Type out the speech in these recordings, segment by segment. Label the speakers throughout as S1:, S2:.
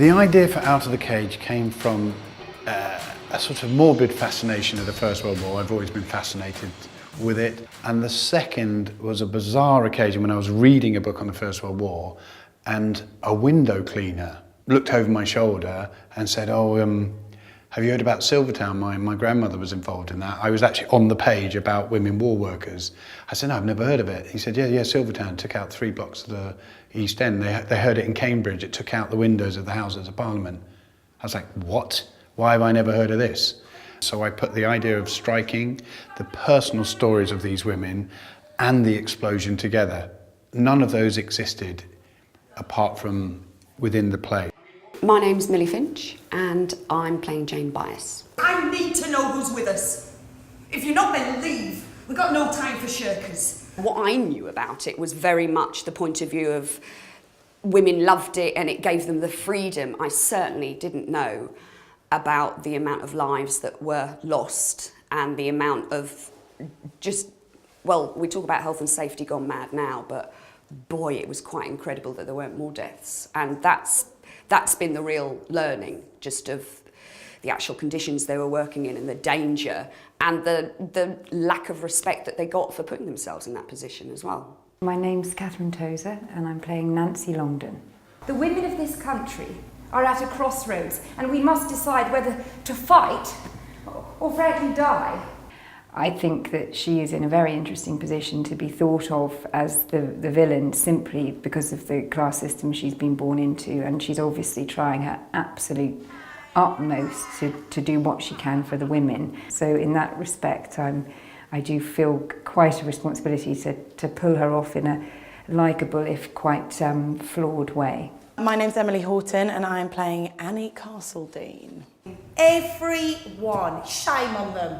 S1: The idea for Out of the Cage came from a sort of morbid fascination of the First World War. I've always been fascinated with it. And the second was a bizarre occasion when I was reading a book on the First World War, and a window cleaner looked over my shoulder and said, "Oh, have you heard about Silvertown? My grandmother was involved in that." I was actually on the page about women war workers. I said, "No, I've never heard of it." He said, yeah, Silvertown took out 3 blocks of the East End. They heard it in Cambridge. It took out the windows of the Houses of Parliament. I was like, what? Why have I never heard of this? So I put the idea of striking, the personal stories of these women, and the explosion together. None of those existed apart from within the play.
S2: My name's Millie Finch, and I'm playing Jane Bias.
S3: I need to know who's with us. If you're not, then leave. We've got no time for shirkers.
S2: What I knew about it was very much the point of view of women loved it and it gave them the freedom. I certainly didn't know about the amount of lives that were lost and the amount of well, we talk about health and safety gone mad now, but boy, it was quite incredible that there weren't more deaths. And that's been the real learning, just of the actual conditions they were working in and the danger and the lack of respect that they got for putting themselves in that position as well.
S4: My name's Catherine Tozer and I'm playing Nancy Longdon.
S5: The women of this country are at a crossroads and we must decide whether to fight or frankly die.
S4: I think that she is in a very interesting position to be thought of as the villain simply because of the class system she's been born into, and she's obviously trying her absolute utmost to do what she can for the women. So in that respect, I do feel quite a responsibility to pull her off in a likeable, if quite flawed way.
S6: My name's Emily Horton and I'm playing Annie Castledine.
S3: Everyone, shame on them.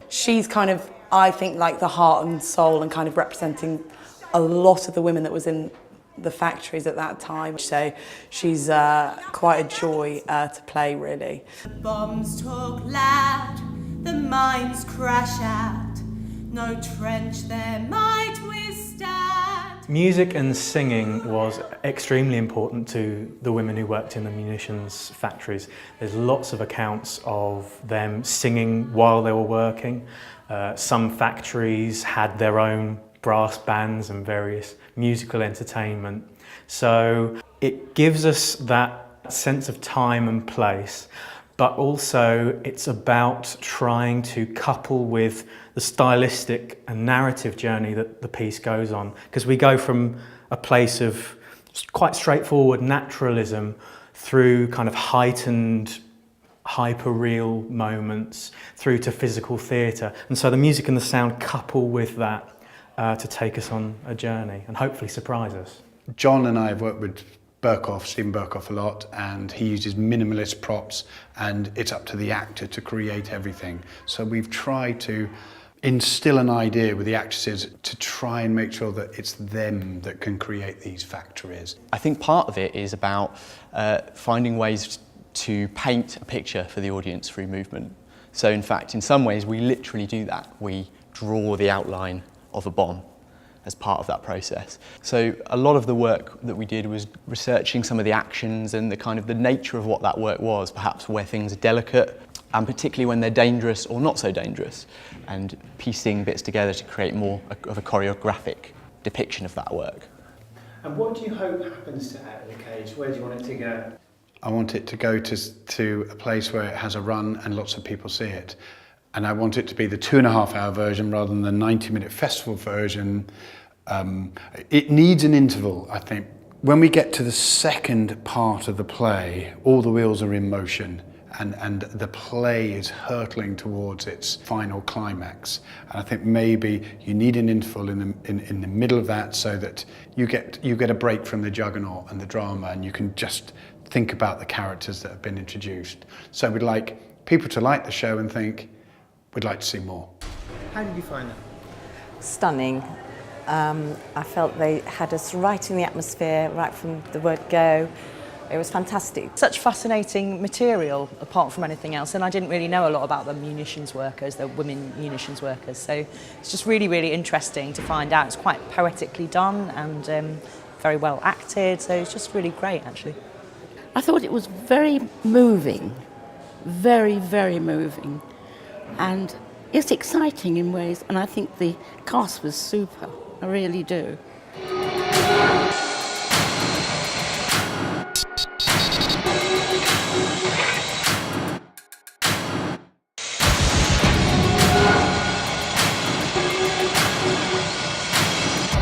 S6: She's kind of, I think, like the heart and soul and kind of representing a lot of the women that was in the factories at that time. So she's quite a joy to play, really.
S3: The bombs talk loud, the mines crash out, no trench there might withstand.
S7: Music and singing was extremely important to the women who worked in the munitions factories. There's lots of accounts of them singing while they were working. Some factories had their own brass bands and various musical entertainment. So it gives us that sense of time and place, but also it's about trying to couple with the stylistic and narrative journey that the piece goes on, because we go from a place of quite straightforward naturalism through kind of heightened hyper-real moments through to physical theatre, and so the music and the sound couple with that to take us on a journey and hopefully surprise us.
S1: John and I have worked with Stephen Burkoff a lot, and he uses minimalist props, and it's up to the actor to create everything. So we've tried to instill an idea with the actresses to try and make sure that it's them that can create these factories.
S8: I think part of it is about finding ways to paint a picture for the audience through movement. So in fact, in some ways, we literally do that. We draw the outline of a bomb as part of that process. So a lot of the work that we did was researching some of the actions and the kind of the nature of what that work was, perhaps where things are delicate, and particularly when they're dangerous or not so dangerous, and piecing bits together to create more of a choreographic depiction of that work.
S9: And what do you hope happens to Out of the Cage? Where do you want it to go?
S1: I want it to go to a place where it has a run and lots of people see it. And I want it to be the 2.5-hour version rather than the 90-minute festival version. It needs an interval, I think. When we get to the second part of the play, all the wheels are in motion and the play is hurtling towards its final climax. And I think maybe you need an interval in the middle of that so that you get a break from the juggernaut and the drama, and you can just think about the characters that have been introduced. So we'd like people to like the show and think, we'd like to see more.
S9: How did you find that?
S10: Stunning. I felt they had us right in the atmosphere, right from the word go. It was fantastic.
S6: Such fascinating material, apart from anything else, and I didn't really know a lot about the munitions workers, the women munitions workers, so it's just really, really interesting to find out. It's quite poetically done and very well acted, so it's just really great, actually.
S11: I thought it was very moving, very, very moving. And it's exciting in ways, and I think the cast was super, I really do.